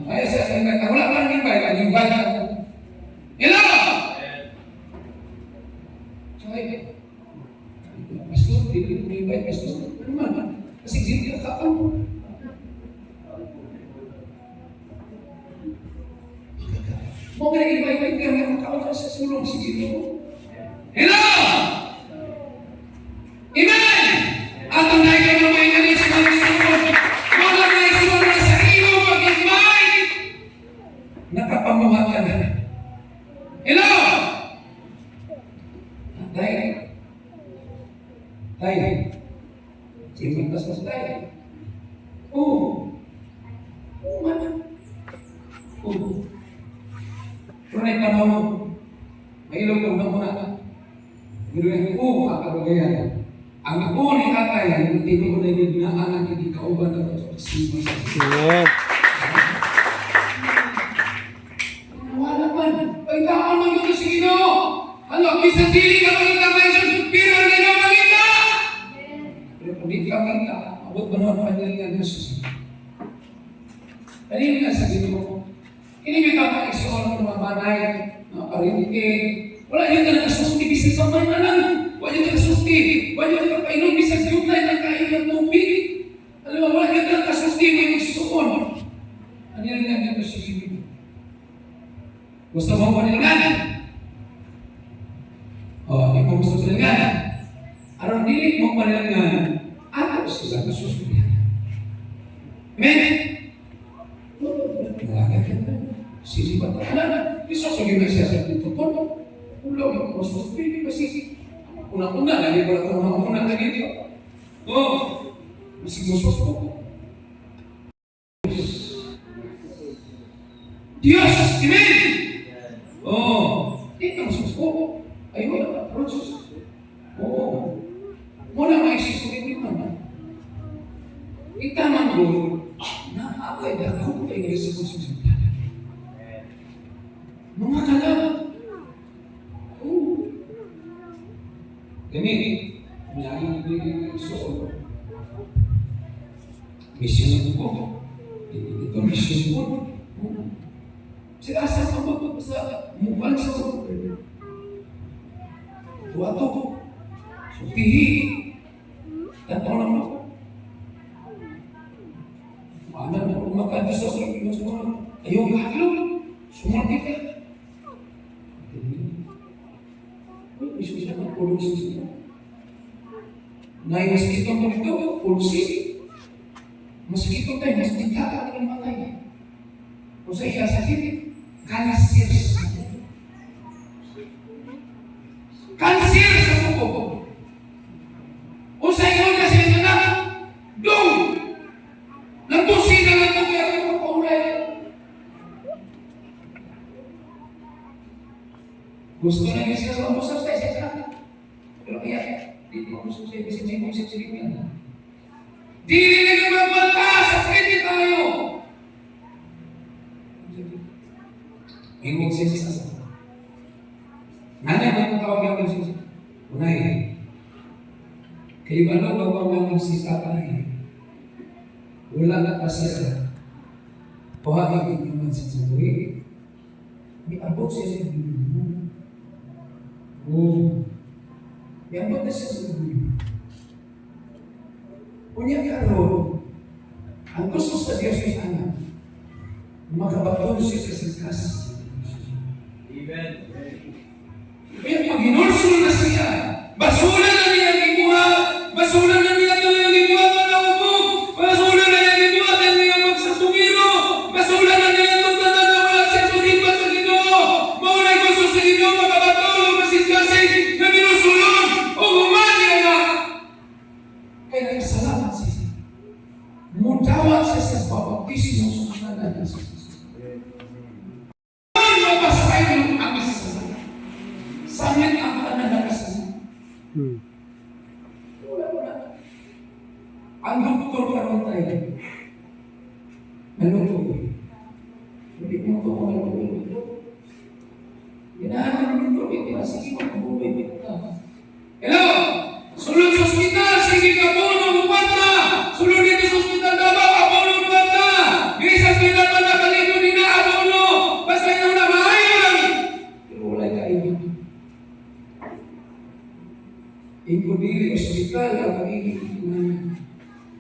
Speaker 1: Kaya sa nangingibay ka. Wala pa nangingibay ka, nangingibay ka. Hello! Tsaka, pastor, hindi ko nangingibay, pastor. Ano man? Kasi hindi ka kakao. Mo nga nag-invite ka ng tao sa sulong si Ginoo. Hello! Amen! Atong na ikaw na may nalis na sulong. Wala na sulong na sa iyo mag-invite. Nakapamuha ka na. Hello! Tay. Tay. Siyempre pas mas tay. Oo. Oo man. Oo. Tunay ka mo, may ilong ko na muna. Ginuhin ko, kakabagayan. Ang ako ni kakay, yung tino ko na yung ginaan, hindi kauban na ito.
Speaker 3: Amen.
Speaker 1: Wala man, pagkaan man yun si Ginoo. Ano, bisa dili ka maging kamayson, pero ang Ginoo maging ka! Pero kung di ka maging ka, abot ba naman panyalingan ng Jesus? Kanina nga sa Ginoo, hindi ka pa-isoon ng mga banay, mga parinig. Wala yun ka nakasusti, bisig pa man na lang. Wala yun ka nakasusti. Wala yun ka painom, bisag jutay ng kain ng tubig. Alam mo, wala yun ka nakasusti, may isoon. Ano yan lang yung sige. Gusto mo panilangan? Di mo gusto panilangan. Aron dili mo panilangan, ako sila nasusti. Amen? Sisi ba tayo? Bisa ko yung nagsasal dito po. Ulo, mas pili kasi una-una, lagi ko lang una-una na dito. Masih musos po. Diyos! Amen! Dito musos po. Ay, wala na. Prosos. Muna maisip ko rin naman. Itaman ko, naakay na ako kayo sa musos. Mga kalab. Kami, nangyari so. Mission po. Ito mission po. Sila asa ka ba sa mukha sa so. Tuwato ko. So, pihi. Tato lang ako. Paano na kung makadus sa mga ayaw kahaglog. Sumunod ka. Isu siya ng pulusi. Nai mosquito mo ito, pulusi. Mosquito tayo, mas ditata ng matay. Kung sa iya sakit, cancer. Cancer sa pupo. O sa iyo kasi ito na, dong! Nagbusi na lang ito kaya ito paulay. Gusto na niya siya sa umusap tayo sa kanya. Pero kaya, di ko gusto siya, kasi may musip siya niya. Di rin na magbanta, sa pwede tayo. May musip siya sa nanay ba yung tawag yung musip siya? Unay, Kay balaw si tatay. Wala na pa siya. Kuhain naman sa buhay. May abot siya sa buhay. Oo. May abot na siya sa buhay. Kunya karon, ang gusto sa Diyos ay anak. Makabaton siya sa kasi.
Speaker 4: Amen.
Speaker 1: Kaya pag hinulsul na siya, basura na niya ang ibuha, basura na niya ito yung ibuha para ubog, basura na niya ang ibuha at niya magsatungiro, basura na niya itong tanan na wala siya sulipat sa Ginoo. Maunay gusto sa Ginoo, makabatulong masin-kasing na minusulong o humani na. Kaya nagsalamat siya. Mudawat siya sa baptismo sa kanan ng Jesus. Mabasahin ang kasalanan. Sangit ang kanan ng kasalanan. Wala. Ang doktor karon tayo. Ano po? Hindi mo ito kung ano po. Ginahan mo ito. Sige magbubuhay dito. Hello! Sulod sa ospital, sige ka po ng uwata. Sulod dito sa ospital, dapat ka po ng uwata. May sa ospital pa na kalito din na abono. Basta yung na maayo lang. Pero wala ka ibig. Ikudili ospital, ang magiging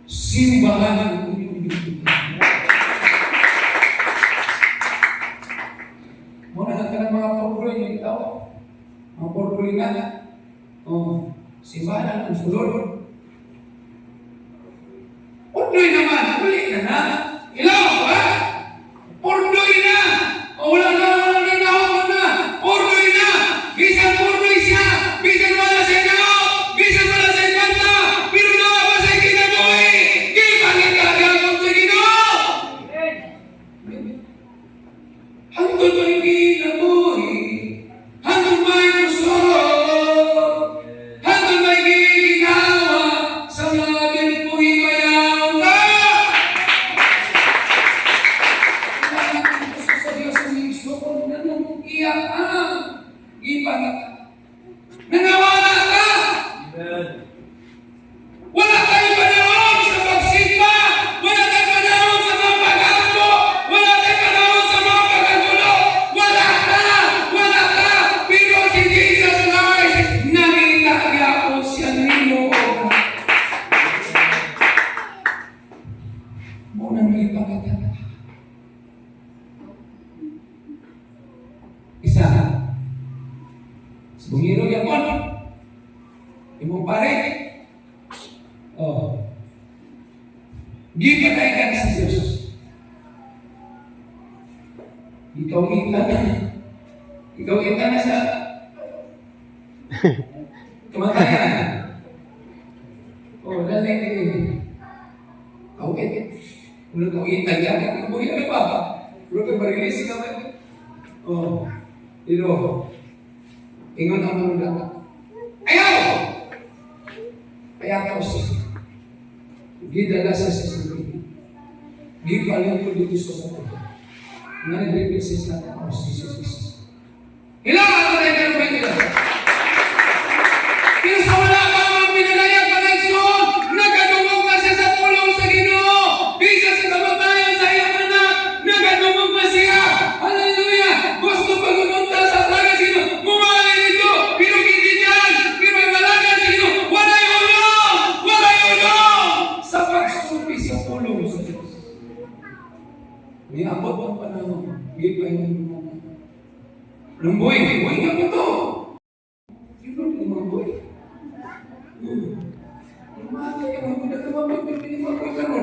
Speaker 1: simbahan ng inyong ibig. Muna natin ang mga porpoy yung itaw. Mga porpoy na. Simbahan ang sulod. Porpoy naman, uli na na. Ilaw, ha? Porpoy na. Wala na porpoy na. Bisan porpoy siya. Bisan wala siya nao. Bisan wala siya kanta. Pero nawa pa siya kinabuhi. Di ba nagkagagod sa Ginoo? Hanggang ba yung kinabuhi? Hanggang ba yung kusuro? Hanggang ba yung ginawa sa mga binubuhi mayaw ka? Kaya ang gusto sa Diyos ang gusto ko na nung iyak ang ipangit. Nanawala ka!
Speaker 4: Amen.
Speaker 1: Wala tayong panahon sa pagsimba! Wala tayong panahon sa mga pag-ampo! Wala tayong panahon sa mga pagkagulo! Wala ka! Pero si Jesus Christ, nangitagya ko siya nino. Muna nang ipagkakata. Isa. Bungiro yapon. Imong pare. Gipataykan sa Diyos. Ikaw kita na sa kamatayan. Daling kawit. Ulo kawitan yan. Buhay ano ba? Ulo ka marilis ka ba? Pero ingon ang mga dapat. Ayaw! Kaya ako siya. Gidala sa sasabing. Gipalang ko dito sa mga. Nag-represent natin ako si Jesus. Ilang ako tayo ka ng pwede. Pero sa wala ka ang pinalayan koneksyon, nagadumog na siya sa pulong sa Ginoo. Isa sa kamatayan sa iyang anak, nagadumog na siya. Hallelujah! Gusto pag-ununta sa talaga sino. Mumali nito, pero hindi dyan. Pero may malaga sa Ginoo. Walay ulong! Sa pagsupi sa pulong sa Diyos. May abot ang panahon. May pahingan mo naman. Lumboy nga po to. Sino din lumboy? Lumboy ka mo. Lumboy ka mo.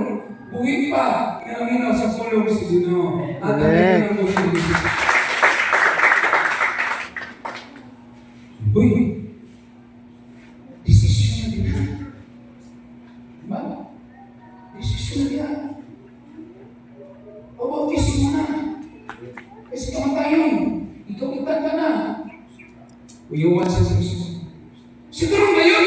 Speaker 1: Buhay pa. Kaya sa pulong sa Ginoo. At ang ginang mo sa Diyos. Uy, desisyon na din. Diba? Desisyon na din. O bautismo mo na. Kasi kamatayon. Ikaw itan ka na. Uyawan sa Jesus. Siguro na yun.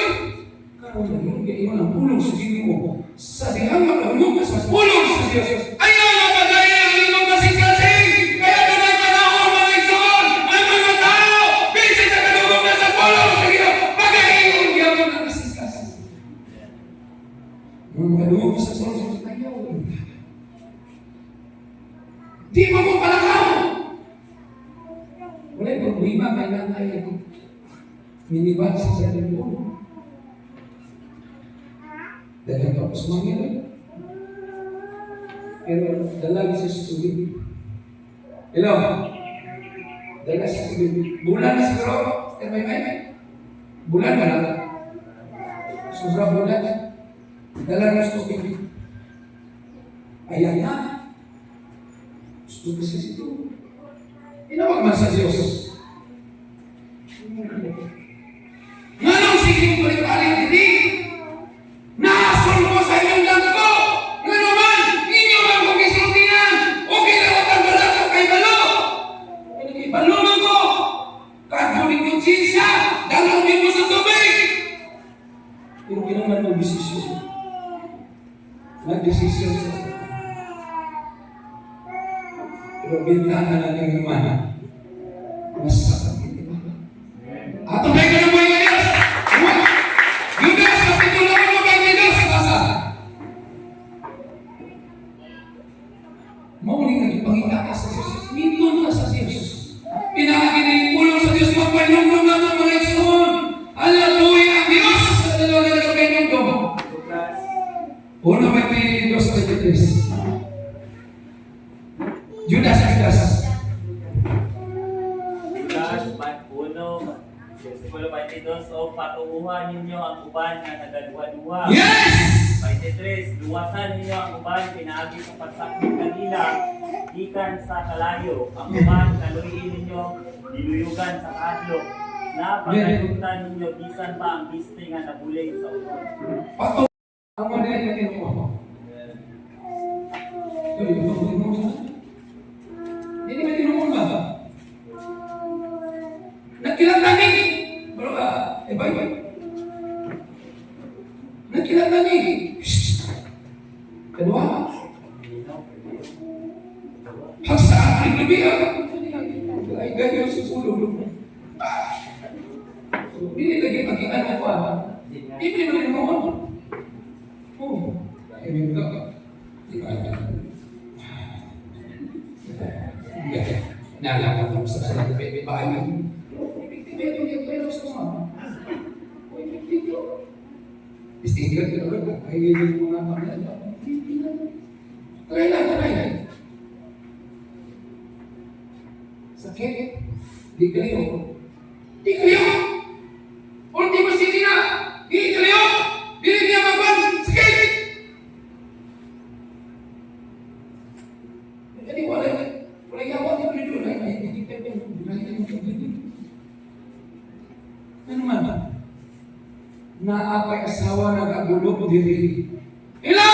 Speaker 1: Karoon na yun. Kaya iwan ang pulong sa Ginoo. Sa dihang malamog sa pulong sa Diyos. Ayaw na padaya ang inyong kasing-kasing. Kaya tunay panahon mga igsoon. Ang mga tao. Bisit sa kadugong na sa pulong sa Ginoo. Pagkaingon niya mo ng kasing-kasing. palakaw. Wala yung problema, kailangan tayo miniban sa sarili mo. Dahil tapos mangyari. Pero dalag sa studi. Hello? Dalag sa studi. Bulan na siguro. May. Bulan na lang. Sobra bulan. Dalag na studi. Ayan na. Studi sa situ. Inawag man sa Diyos. Nganong sige balik-balik hindi? Naasol ko sa inyong langko! Nga naman, inyo lang kong isultinan! Okay na ako tanggalan ko kay Balo! Kay Balo lang ko! Kaguling yung sinsya! Dalawin mo sa tubig! Pero kailangan mo desisyon. Nag-desisyon sa pero bintana natin yung mana. Mas sakit ito. Ato ba ka ng buhay ng Diyos? Judas, kapitulo 1, basa. Mauling nagpangita ka sa Diyos. Minton ka sa Diyos. Pinakakinig ulo sa Diyos. Magpainong naman mga ikson. Hallelujah ang Diyos. Sa dalawa na nagpainong doon. 1:22. Judas.
Speaker 4: Judas, 1, versículo 22, o patunguhan ninyo ang uban na nagaduwa-duwa.
Speaker 1: Yes!
Speaker 4: 23, luwasan ninyo ang uban, pinaagi sa pagsakit kanila, ikan sa kalayo, ang uban, kaluiin ninyo, diluyugan sa kadlok, na pagkalutan ninyo, bisan pa ang biste nga nabulig sa uban.
Speaker 1: Pato, ang madaling na kinuha. Hindi ba tinumon ba? Nagkilang namin! Pero bye. Nagkilang namin! Kedua, haksaan ang lubihan. Ay, gayo sa ulo. Hindi lagi pag-ian ako. Hindi mo rin mo. Oh, ay, ka. Di ba? Nalaman ko sa sarili ng bahay. Epektibo yung pero sa mga. O epektibo. Istindigan ko na ay yung mga pamilya. Try. Sakit. Di kaliyo. Ultima sitina. Di kaliyo. Dili niya magban. Sakit. Jadi wala yawa niya dito na ano man? Naapay asawa nag-agulog diri. Ila!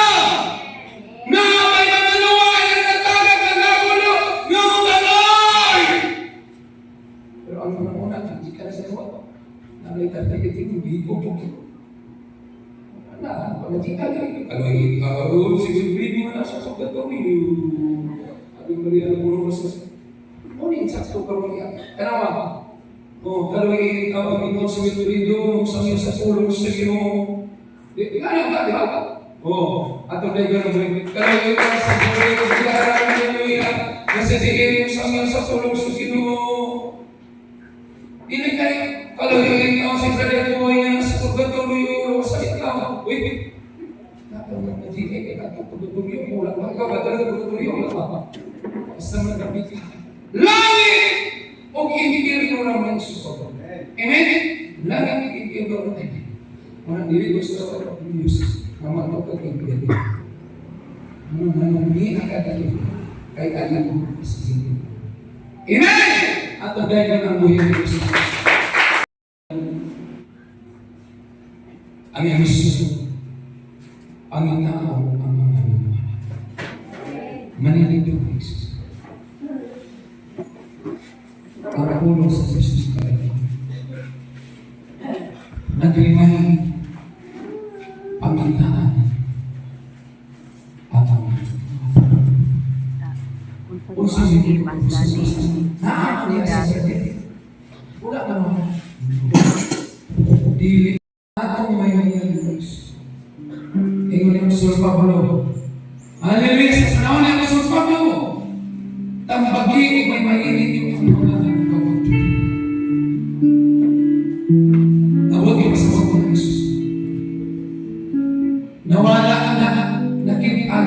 Speaker 1: Naapay manaluway na natagag nag-agulog ng balay! Pero ang una, hindi ka na sa tuwa. Nakita na yung bibo po. Pagkita ka. Kalau siguro bibo na sa sugat ko. Aduh, berian bulu khusus. Oh, ini satu kalau ya. Kenapa? Oh, kalau itu sulit rindu, sambil 10 segino. Di mana apa? Oh, atau dia kalau itu sambil berjalan dia sedih sambil 10 segino. Ini kan kalau itu sambil berjalan yang seperti itu saya tahu. Wih. Langit o impyerno naman suko. Amen? Langit o impyerno naman. Mga dili gusto sa Diyos na matupad ang impyerno. Hindi akadali kay alam mo sa sinin. Amen! At ang dahil ng buhay ng Diyos. Ang Diyos ang tao ang mga manilito ng Jesus. Ang puno sa Jesus Christ. Naglimay pamantaan at ang uso hindi nakakaliya sa sarili. Wala naman. Dili atong may Diyos. Ingon yung Apostol Pablo. Hallelujah! Sa panahon ni Apostol Pablo, Nagkabagi o may mainit yung mga gawag. Nawag yung sa mga Yesus. Nawala na, nakita,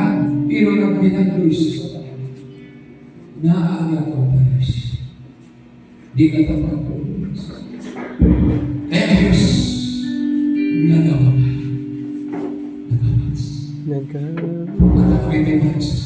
Speaker 1: pero nang binagloy sa Panginoon. Naaga ko pa Yesus. Di ka tapang ko. Kaya Diyos, nagawa. Nagawa.
Speaker 3: Nagka...
Speaker 1: Nagawa.